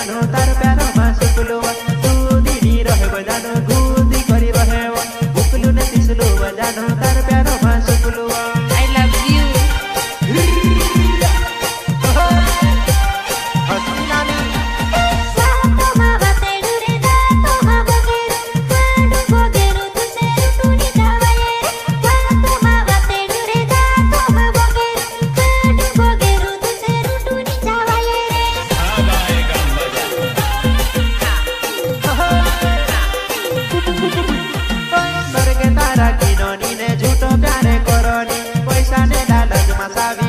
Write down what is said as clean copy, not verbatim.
जानो तार प्यारो मा सुकुलो तू दिनी रहे बजानो गुदी करी रहे बुकलु ने तिसलो बजानो तार प्यारो मा सुकुलो I love you. स्वर्ग तारा किनोनी ने झूठो प्यारे करोनी पैसा ने लालच मा सावी